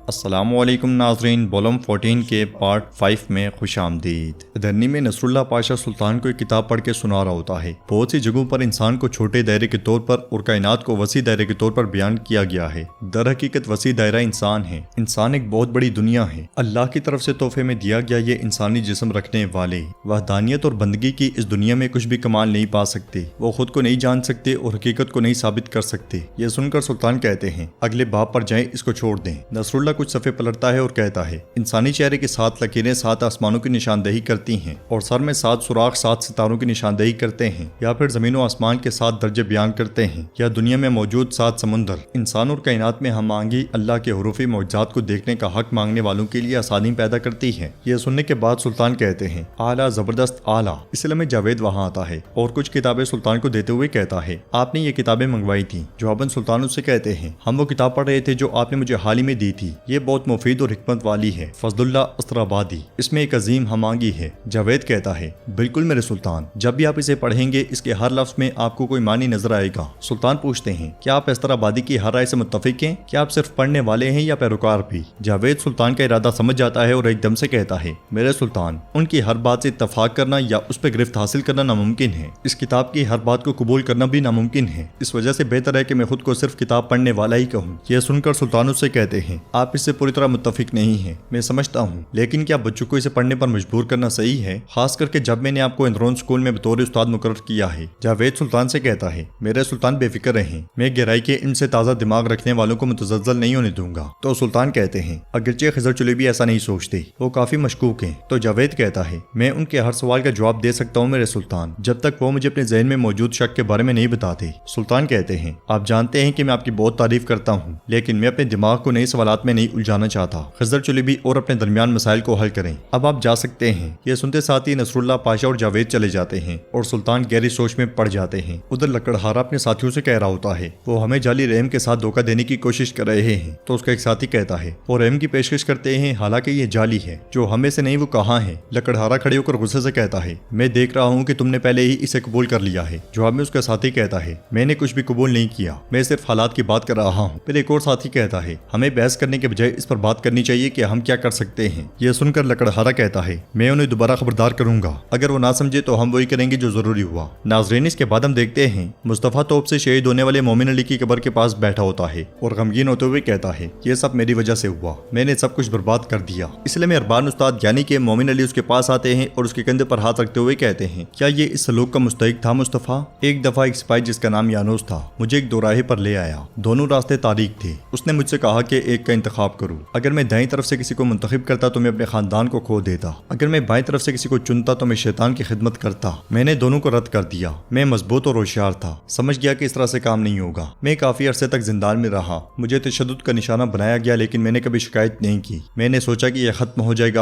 السلام علیکم ناظرین، بولم 14 کے پارٹ 5 میں خوش آمدید۔ دھرنی میں نصر اللہ پاشا سلطان کو ایک کتاب پڑھ کے سنا رہا ہوتا ہے۔ بہت سی جگہوں پر انسان کو چھوٹے دائرے کے طور پر اور کائنات کو وسیع دائرے کے طور پر بیان کیا گیا ہے۔ در حقیقت وسیع دائرہ انسان ہے۔ انسان ایک بہت بڑی دنیا ہے۔ اللہ کی طرف سے تحفے میں دیا گیا یہ انسانی جسم رکھنے والے وحدانیت اور بندگی کی اس دنیا میں کچھ بھی کمال نہیں پا سکتے۔ وہ خود کو نہیں جان سکتے اور حقیقت کو نہیں ثابت کر سکتے۔ یہ سن کر سلطان کہتے ہیں اگلے باب پر جائیں، اس کو چھوڑ دیں۔ نصر اللہ کچھ صفحے پلٹتا ہے اور کہتا ہے انسانی چہرے کے 7 لکیریں 7 آسمانوں کی نشاندہی کرتی ہیں، اور سر میں 7 سوراخ 7 ستاروں کی نشاندہی کرتے ہیں، یا پھر زمین و آسمان کے 7 درجے بیان کرتے ہیں، یا دنیا میں موجود 7 سمندر۔ انسان اور کائنات میں ہم آہنگی اللہ کے حروفی معجزات کو دیکھنے کا حق مانگنے والوں کے لیے آسانی پیدا کرتی ہے۔ یہ سننے کے بعد سلطان کہتے ہیں اعلیٰ، زبردست، اعلیٰ۔ اس لیے میں جاوید وہاں آتا ہے اور کچھ کتابیں سلطان کو دیتے ہوئے کہتا ہے آپ نے یہ کتابیں منگوائی تھیں؟ جواباً سلطان اس سے کہتے ہیں ہم وہ کتاب پڑھ رہے تھے جو آپ نے مجھے حال ہی میں دی تھی، یہ بہت مفید اور حکمت والی ہے، فضل اللہ استرابادی، اس میں ایک عظیم ہم آہنگی ہے۔ جاوید کہتا ہے بالکل میرے سلطان، جب بھی آپ اسے پڑھیں گے اس کے ہر لفظ میں آپ کو کوئی معنی نظر آئے گا۔ سلطان پوچھتے ہیں کیا آپ استرابادی کی ہر رائے سے متفق ہیں؟ کیا آپ صرف پڑھنے والے ہیں یا پیروکار بھی؟ جاوید سلطان کا ارادہ سمجھ جاتا ہے اور ایک دم سے کہتا ہے میرے سلطان، ان کی ہر بات سے اتفاق کرنا یا اس پہ گرفت حاصل کرنا ناممکن ہے۔ اس کتاب کی ہر بات کو قبول کرنا بھی ناممکن ہے، اس وجہ سے بہتر ہے کہ میں خود کو صرف کتاب پڑھنے والا ہی کہوں۔ یہ سن کر سلطان اس سے کہتے ہیں آپ اس سے پوری طرح متفق نہیں ہیں، میں سمجھتا ہوں، لیکن کیا بچوں کو اسے پڑھنے پر مجبور کرنا صحیح ہے، خاص کر کے جب میں نے آپ کو اندرون سکول میں بطور استاد مقرر کیا ہے؟ جاوید سلطان سے کہتا ہے میرے سلطان بے فکر رہیں، میں گہرائی کے علم سے تازہ دماغ رکھنے والوں کو متزلزل نہیں ہونے دوں گا۔ تو سلطان کہتے ہیں اگرچہ خضر چلیبی ایسا نہیں سوچتے، وہ کافی مشکوک ہیں۔ تو جاوید کہتا ہے میں ان کے ہر سوال کا جواب دے سکتا ہوں میرے سلطان، جب تک وہ مجھے اپنے ذہن میں موجود شک کے بارے میں نہیں بتاتے۔ سلطان کہتے ہیں آپ جانتے ہیں کہ میں آپ کی بہت تعریف کرتا ہوں، لیکن میں اپنے دماغ کو نئے سوالات میں نہیں الجھانا چاہتا۔ خضر چلیبی اور اپنے درمیان مسائل کو حل کریں، اب آپ جا سکتے ہیں۔ یہ سنتے ساتھ ہی نصر اللہ پاشا اور جاوید چلے جاتے ہیں اور سلطان گہری سوچ میں پڑ جاتے ہیں۔ ادھر لکڑہارا اپنے ساتھیوں سے کہہ رہا ہوتا ہے وہ ہمیں جعلی رحم کے ساتھ دھوکہ دینے کی کوشش کر رہے ہیں۔ تو اس کا ایک ساتھی کہتا ہے وہ رحم کی پیشکش کرتے ہیں، حالانکہ یہ جعلی ہے، جو ہمیں سے نہیں وہ کہاں ہے؟ لکڑہارا کھڑے ہو کر غصے سے کہتا ہے میں دیکھ رہا ہوں کہ تم نے پہلے ہی اسے قبول کر لیا ہے۔ جواب میں اس کا ساتھی کہتا ہے میں نے کچھ بھی قبول نہیں کیا، میں صرف حالات کی بات کر رہا ہوں۔ پھر ایک اور ساتھی کہتا ہے ہمیں بحث کرنے کے بجائے اس پر بات کرنی چاہیے کہ ہم کیا کر سکتے ہیں۔ یہ سن کر لکڑہارا کہتا ہے میں انہیں دوبارہ خبردار کروں گا، اگر وہ نہ سمجھے تو ہم وہی کریں گے جو ضروری ہوا۔ ناظرین اس کے بعد ہم دیکھتے ہیں مصطفیٰ توپ سے شہید ہونے والے مومن علی کی قبر کے پاس بیٹھا ہوتا ہے اور غمگین ہوتے ہوئے کہتا ہے یہ سب میری وجہ سے ہوا، میں نے سب کچھ برباد کر دیا۔ اس لیے میں اربان استاد یعنی کہ مومن علی اس کے پاس آتے ہیں اور اس کے کندھے پر ہاتھ رکھتے ہوئے کہتے ہیں کیا یہ اس سلوک کا مستحق تھا مصطفیٰ؟ ایک دفعہ ایک سپاہی جس کا نام یانوس تھا مجھے ایک دوراہے پر لے آیا، دونوں راستے تاریک تھے، اس نے مجھ سے کہا کہ ایک کا انتخاب کروں، اگر میں دائیں طرف سے کسی کو منتخب کرتا تو میں اپنے خاندان کو کھو دیتا، اگر میں بائیں طرف سے کسی کو چنتا تو میں شیطان کی خدمت کرتا۔ میں نے دونوں کو رد کر دیا، میں مضبوط اور ہوشیار تھا، سمجھ گیا کہ اس طرح سے کام نہیں ہوگا۔ میں کافی عرصے تک زندان میں رہا، مجھے تشدد کا نشانہ بنایا گیا، لیکن میں نے کبھی شکایت نہیں کی۔ میں نے سوچا کہ یہ ختم ہو جائے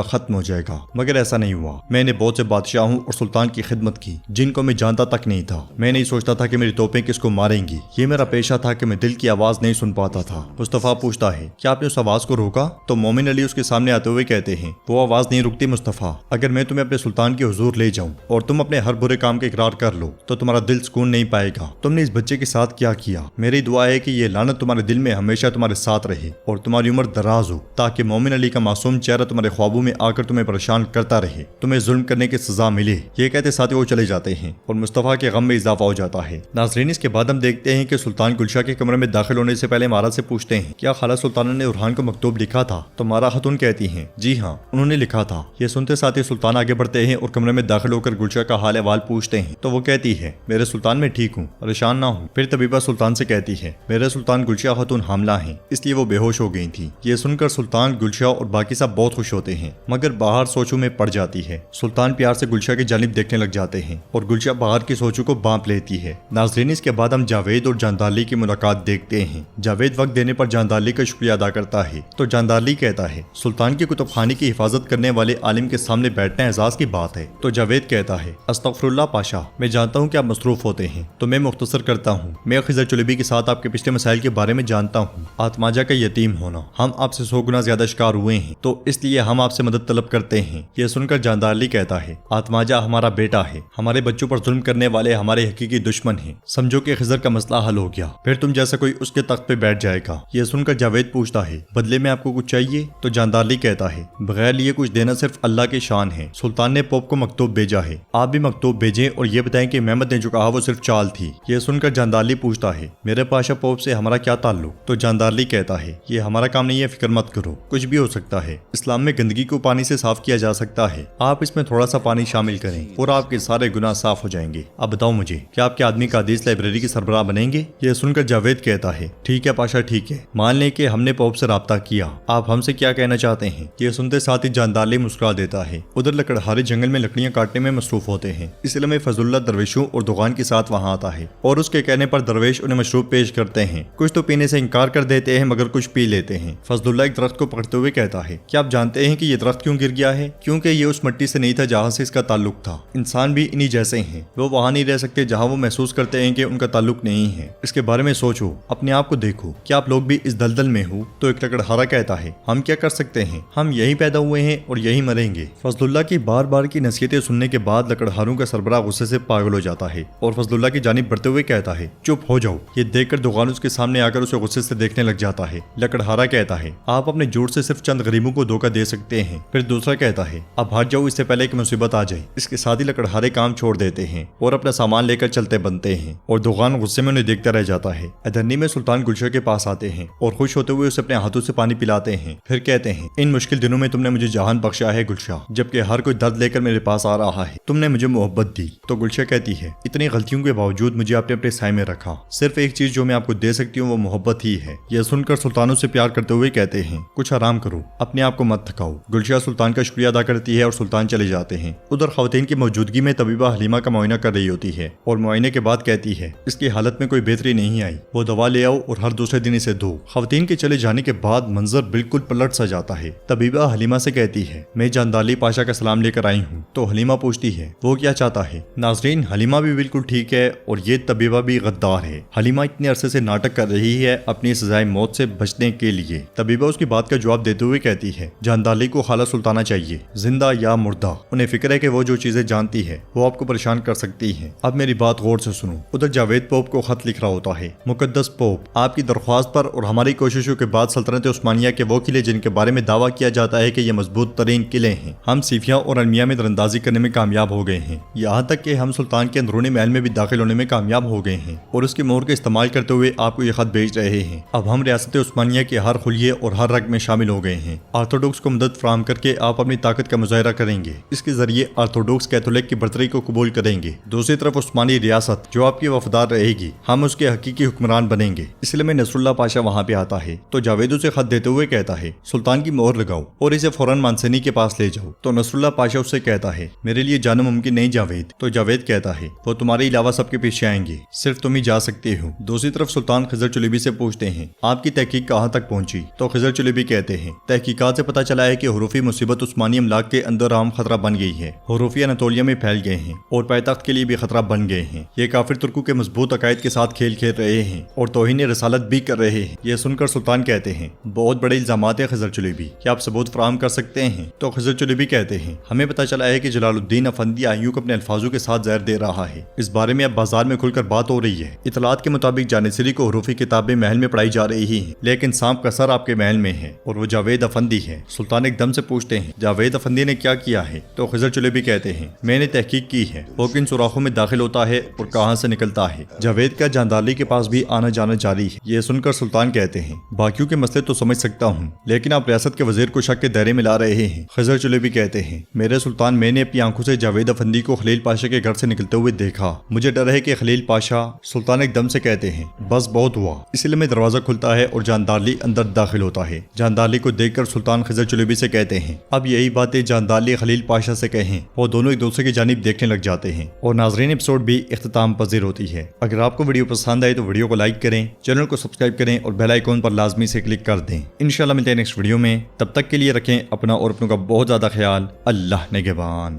گا، مگر ایسا نہیں ہوا۔ میں نے بہت سے بادشاہوں اور سلطان کی خدمت کی جن کو میں جانتا تک نہیں تھا۔ میں نہیں سوچتا تھا کہ میری توپیں کس کو ماریں گی، یہ میرا پیشہ تھا کہ میں دل کی آواز نہیں سن پاتا تھا۔ مصطفیٰ پوچھتا ہے کیا آپ نے اس آواز کو روکا؟ تو مومن علی اس کے سامنے آتے ہوئے کہتے ہیں وہ آواز نہیں رکتی مصطفیٰ، اگر میں تمہیں اپنے سلطان کے حضور لے جاؤں اور تم اپنے ہر برے کام کا اقرار کر لو تو تمہارا دل سکون نہیں پائے گا۔ تم نے اس بچے کے ساتھ کیا کیا؟ میری دعا ہے کہ یہ لعنت تمہارے دل میں ہمیشہ تمہارے ساتھ رہے اور تمہاری عمر دراز ہو، تاکہ مومن علی کا معصوم چہرہ تمہارے خوابوں میں آ کر تمہیں پریشان کرتا رہے، تمہیں ظلم کرنے کی سزا ملے۔ یہ کہتے ساتھ وہ چلے جاتے ہیں اور مصطفیٰ کے غم میں اضافہ ہو جاتا ہے۔ ناظرین اس کے بعد ہم دیکھتے ہیں کہ سلطان گلشا کے کمرے میں داخل ہونے سے پہلے مہارا سے پوچھتے ہیں کیا خالہ سلطانہ نے ارحان کو مکتوب لکھا تھا؟ تو مہارا خاتون کہتی ہیں جی ہاں انہوں نے لکھا تھا۔ یہ سنتے ساتھ ہی سلطان آگے بڑھتے ہیں اور کمرے میں داخل ہو کر گلشا کا حال احوال پوچھتے ہیں تو وہ کہتی ہے میرے سلطان میں ٹھیک ہوں، پریشان نہ ہوں۔ پھر طبیبہ سلطان سے کہتی ہے میرے سلطان گلشا خاتون حاملہ ہیں، اس لیے وہ بے ہوش ہو گئی تھی۔ یہ سن کر سلطان گلشا اور باقی سب بہت خوش ہوتے ہیں، مگر باہر سوچوں میں پڑ جاتی ہے۔ سلطان پیار سے گلشا کی جانب دیکھنے لگ جاتے ہیں اور گلشا باہر کی سوچوں کو بانپ لیتی ہے۔ ناظرین اس کے بعد ہم جاوید اور جاندارلی کی ملاقات دیکھتے ہیں۔ جاوید وقت دینے پر جاندارلی کا شکریہ ادا کرتا ہے تو جاندارلی کہتا ہے سلطان کے کتب خانے کی حفاظت کرنے والے عالم کے سامنے بیٹھنا اعزاز کی بات ہے۔ تو جاوید کہتا ہے استغفر اللہ پاشا، میں جانتا ہوں کہ آپ مصروف ہوتے ہیں تو میں مختصر کرتا ہوں۔ میں خضر چلیبی کے ساتھ آپ کے پچھلے مسائل کے بارے میں جانتا ہوں، آتماجا کا یتیم ہونا، ہم آپ سے 100 گنا زیادہ شکار ہوئے ہیں تو اس لیے ہم آپ سے مدد طلب کرتے ہیں۔ یہ سن کر جاندارلی کہتا ہے آتماجا ہمارا بیٹا ہے، ہمارے بچوں پر ظلم کرنے والے ہمارے حقیقی دشمن ہیں، سمجھو کہ خضر کا مسئلہ حل ہو گیا، پھر تم جیسا کوئی اس کے تخت پہ بیٹھ جائے گا۔ یہ سن کر جاوید پوچھتا ہے بدلے میں آپ کو کچھ چاہیے؟ تو جاندارلی کہتا ہے بغیر لیے کچھ دینا صرف اللہ کی شان ہے۔ سلطان نے پوپ کو مکتوب بھیجا ہے، آپ بھی مکتوب بھیجیں اور یہ بتائیں کہ محمد نے جو کہا وہ صرف چال تھی۔ یہ سن کر جاندارلی پوچھتا ہے میرے پاشا پوپ سے ہمارا کیا تعلق؟ تو جاندارلی کہتا ہے یہ ہمارا کام نہیں ہے، فکر مت کرو، کچھ بھی ہو سکتا ہے۔ اسلام میں گندگی کو پانی سے صاف کیا جا سکتا ہے، آپ اس میں تھوڑا سا پانی شامل کریں اور آپ کے سارے گناہ صاف ہو جائیں گے۔ اب بتاؤ مجھے کیا آپ کے آدمی کا حدیث لائبریری کی سربراہ بنیں گے؟ یہ سن کر جاوید کہتا ہے ٹھیک ہے پاشا ٹھیک ہے، مان لیں کہ ہم نے پوپ سے رابطہ کیا، آپ ہم سے کیا کہنا چاہتے ہیں؟ یہ سنتے ساتھ ہی جاندارلی مسکرا دیتا ہے۔ ادھر لکڑہارے جنگل میں لکڑیاں کاٹنے میں مصروف ہوتے ہیں۔ اس علم میں فضل اللہ درویشوں اور دکان کے ساتھ وہاں آتا ہے اور اس کے کہنے پر درویش انہیں مشروب پیش کرتے ہیں۔ کچھ تو پینے سے انکار کر دیتے ہیں مگر کچھ پی لیتے ہیں۔ فضل اللہ ایک درخت کو پکڑتے ہوئے کہتا ہے کیا آپ جانتے ہیں کہ یہ درخت کیوں گر گیا ہے؟ کیونکہ یہ اس مٹی سے نہیں تھا جہاں سے اس کا تعلق تھا۔ انسان بھی انہی جیسے ہیں، وہ وہاں نہیں رہ سکتے جہاں وہ محسوس کرتے ہیں کہ ان کا تعلق نہیں ہے۔ اس کے بارے میں سوچو، اپنے آپ کو دیکھو، کیا آپ لوگ بھی اس دلدل میں ہو؟ تو ایک لکڑہارا کہتا ہے ہم کیا کر سکتے ہیں، ہم یہی پیدا ہوئے ہیں اور یہی مریں گے۔ فضل اللہ کی بار بار کی نصیحتیں سننے کے بعد لکڑہاروں کا سربراہ غصے سے پاگل ہو جاتا ہے اور فضل اللہ کی جانب بڑھتے ہوئے کہتا ہے چپ ہو جاؤ۔ یہ دیکھ کر دکان اس کے سامنے آ کر اسے غصے سے دیکھنے لگ جاتا ہے۔ لکڑہارا کہتا ہے آپ اپنے جھوٹ سے صرف چند غریبوں کو دھوکہ دے سکتے ہیں۔ پھر دوسرا کہتا ہے اب بھاگ جاؤ اس سے پہلے کہ مصیبت آ جائے۔ اس کے ساتھ ہی لکڑہارے کام چھوڑ دیتے ہیں اور اپنا سامان لے کر چلتے بنتے ہیں اور دکان غصے میں انہیں دیکھتا رہ جاتا ہے۔ ادھرنی میں سلطان گلشا کے پاس آتے ہیں اور خوش ہوتے ہوئے اسے اپنے ہاتھوں سے پانی پلاتے ہیں۔ پھر کہتے ہیں ان مشکل دنوں میں تم نے مجھے جہان بخشا ہے گلشا، جبکہ ہر کوئی درد لے کر میرے پاس آ رہا ہے، تم نے مجھے محبت دی۔ تو گلشا کہتی ہے اتنی غلطیوں کے باوجود مجھے آپ نے اپنے سائے میں رکھا، صرف ایک چیز جو میں آپ کو دے سکتی ہوں وہ محبت ہی ہے۔ یہ سن کر سلطانوں سے پیار کرتے ہوئے کہتے ہیں کچھ آرام کرو، اپنے آپ کو مت تھکاؤ۔ گلشا سلطان کا شکریہ ادا کرتی ہے اور سلطان چلے جاتے ہیں۔ ادھر خواتین کی موجودگی میں طبیبہ حلیمہ کا معائنہ کر رہی ہوتی ہے اور معائنے کے بعد کہتی ہے اس کی حالت میں کوئی بہتری نہیں آئی، وہ دوا لے آؤ اور ہر دوسرے دن اسے دو۔ خواتین کے چلے جانے کے بعد منظر بالکل پلٹ سا جاتا ہے۔ طبیبہ حلیمہ سے کہتی ہے میں جاندارلی پاشا کا سلام لے کر آئی ہوں۔ تو حلیمہ پوچھتی ہے وہ کیا چاہتا ہے؟ ناظرین حلیمہ بھی بالکل ٹھیک ہے اور یہ طبیبہ بھی غدار ہے۔ حلیمہ اتنے عرصے سے ناٹک کر رہی ہے اپنی سزائے موت سے بچنے کے لیے۔ طبیبہ اس کی بات کا جواب دیتے ہوئے کہتی ہے جاندارلی کو خالہ سلطانہ چاہیے، زندہ یا مردہ، انہیں فکر ہے کہ وہ جو چیزیں جانتی ہے وہ آپ کو پریشان کر سکتی ہیں۔ اب میری بات غور سے سنو۔ ادھر جاوید پوپ کو خط لکھ رہا ہوتا ہے مقدس پوپ، آپ کی درخواست پر اور ہماری کوششوں کے بعد سلطنت عثمانیہ کے وہ قلعے جن کے بارے میں دعویٰ کیا جاتا ہے کہ یہ مضبوط ترین قلعے ہیں، ہم صیفیہ اور المیہ میں درندازی کرنے میں کامیاب ہو گئے ہیں، یہاں تک کہ ہم سلطان کے اندرونی محل میں بھی داخل ہونے میں کامیاب ہو گئے ہیں اور اس کی مہر کا استعمال کرتے ہوئے آپ کو یہ خط بھیج رہے ہیں۔ اب ہم ریاست عثمانیہ کے ہر خلیے اور ہر رگ میں شامل ہو گئے ہیں۔ آرتھوڈوکس کو مدد فراہم کر کے آپ اپنی طاقت کا مظاہرہ کریں گے، اس کے ذریعے آرتھوڈوکس کیتھولک کی برتری کو قبول کریں گے۔ دوسری طرف عثمانی ریاست جو آپ کی وفادار رہے گی، ہم اس کے حقیقی حکمران بنیں گے۔ اس لیے میں نصر اللہ پاشا وہاں پہ آتا ہے تو جاوید اسے خط دیتے ہوئے کہتا ہے سلطان کی مہر لگاؤ اور اسے فوراً مانسینی کے پاس لے جاؤ۔ تو نصر اللہ پاشا اس سے کہتا ہے میرے لیے جانا ممکن نہیں جاوید۔ تو جاوید کہتا ہے وہ تمہارے علاوہ سب کے پیچھے آئیں گے، صرف تم ہی جا سکتے ہو۔ دوسری طرف سلطان خضر چلیبی سے پوچھتے ہیں آپ کی تحقیق کہاں تک پہنچی؟ تو خضر چلیبی کہتے ہیں تحقیقات سے پتہ چلا ہے کہ حروفی مصیبت عثمانی املاک کے اندر عام خطرہ بن گئی ہے، حروفی اناتولیہ میں پھیل گئے ہیں اور پائیتخت کے لیے بھی خطرہ بن گئے ہیں۔ یہ کافر ترکوں کے مضبوط عقائد کے ساتھ کھیل کھیل رہے ہیں اور توہین رسالت بھی کر رہے ہیں۔ یہ سن کر سلطان کہتے ہیں بہت بڑے الزامات ہیں خضر چلیبی، کیا آپ ثبوت فراہم کر سکتے ہیں؟ تو خضر چلیبی کہتے ہیں ہمیں پتہ چلا ہے کہ جلال الدین افندی آئیوک اپنے الفاظوں کے ساتھ زہر دے رہا ہے، اس بارے میں اب بازار میں کھل کر بات ہو رہی ہے۔ اطلاعات کے مطابق جانصری کو حروفی کتابیں محل میں پڑھائی جا رہی ہیں، لیکن سانپ کا سر آپ کے محل میں ہے اور وہ جاوید افندی ہے۔ سلطان ایک دم سے پوچھتے ہیں جاوید افندی نے کیا کیا ہے؟ تو خضر چلیبی کہتے ہیں میں نے تحقیق کی ہے، وہ کن سوراخوں میں داخل ہوتا ہے اور کہاں سے نکلتا ہے۔ جاوید کا جاندارلی کے پاس بھی آنا جانا جاری ہے۔ یہ سن کر سلطان کہتے ہیں باقیوں کے مسئلے تو سمجھ سکتا ہوں، لیکن آپ ریاست کے وزیر کو شک کے دائرے میں لا رہے ہیں۔ خضر چلیبی کہتے ہیں میرے سلطان، میں نے اپنی آنکھوں سے جاوید افندی کو خلیل پاشا کے گھر سے نکلتے ہوئے دیکھا، مجھے ڈر ہے کہ خلیل پاشا۔ سلطان ایک دم سے کہتے ہیں بس بہت ہوا۔ اس لیے میں دروازہ کھلتا ہے اور جاندارلی اندر داخل ہوتا ہے۔ جاندارلی کو دیکھ کر سلطان خضر چلیبی سے کہتے ہیں اب یہی باتیں جاندارلی خلیل پاشا سے کہیں۔ وہ دونوں ایک دوسرے کی جانب دیکھنے لگ جاتے ہیں اور ناظرین ایپیسوڈ بھی اختتام پذیر ہوتی ہے۔ اگر آپ کو ویڈیو پسند آئے تو ویڈیو کو لائک کریں، چینل کو سبسکرائب کریں اور بیل آئیکن پر لازمی سے کلک کر دیں۔ انشاءاللہ ملتے ہیں نیکسٹ ویڈیو میں، تب تک کے لیے رکھیں اپنا اور اپنوں کا بہت زیادہ خیال۔ اللہ نگہبان۔